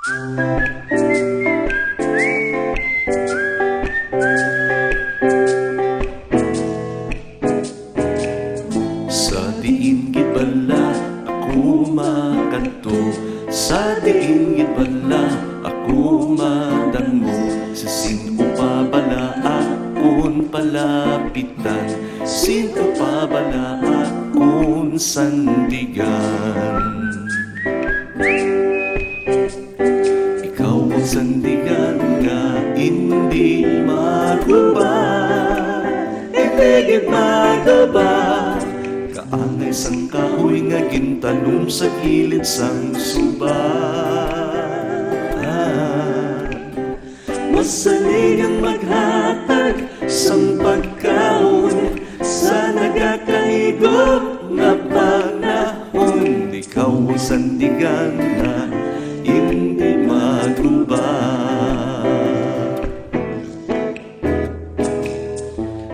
Sa diin gibala ako makanto, sa diin gibala ako madango, sa sino pa bala akon palapitan, sino pa bala akon sandigan. Ikaw ang sandigan nga hindi magubad, hindi gid magubad. Kaangay sang kahoy nga gintanom sa gilid sang subat. Masaligang maghatag sang pagkaon sa nagakahigop nga panahon. Ikaw ang sandigan na hindi magubad.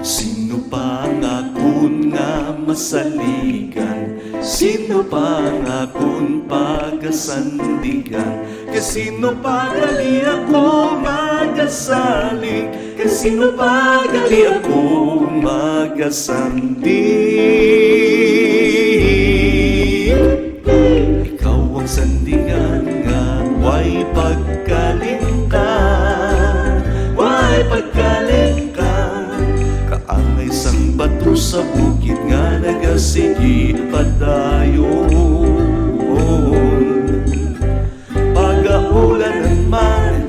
Sino pa ang akon nga masaligan? Sino pa ang akon pagasandigan? Kasino pa gali ako magasalig? Kasino pa gali ako magasandig? Ikaw ang sandigan nga way pagkalingkan, way pagkalingkan. Kaangay sang bato sa bukid nga nagasigi padayon. Pagaulanan man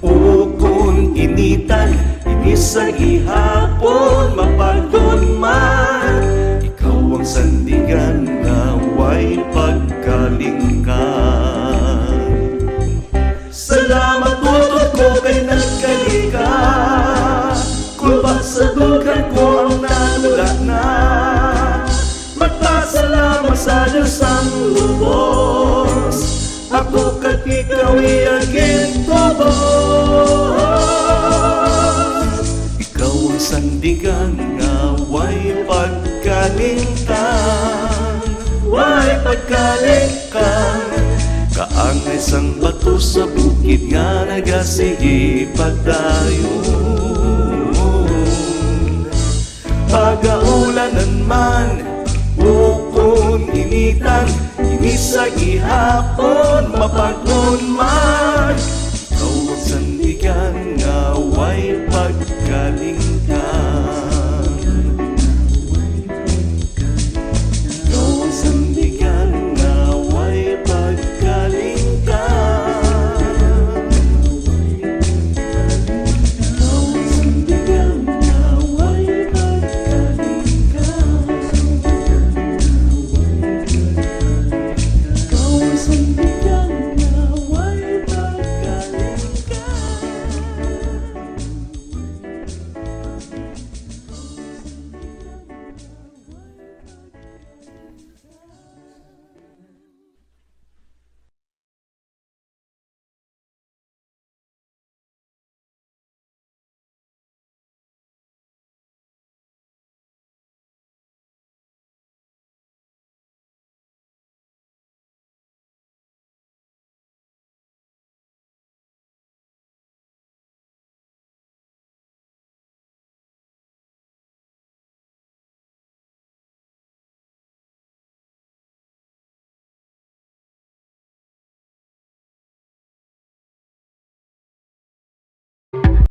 o kung initan, inisang ihapon mapagdon man. Ikaw ang sandigan nga way pagkalingkan. Salamat tutot ko kay nagkalika, kulba sa dugan ko ang nanula na. Magpasalamat sa Diyos ang lubos, ako kag ikaw iagin tubos. Ikaw ang sandigan nga way pagkalingkan, way pagkalingkan. Kaangay sang bato sa bukid nga nagasigi pagdayon. Pagaulanan man o kung initan, inisag ihapon mapagnon man. Ikaw ang sandigan nga way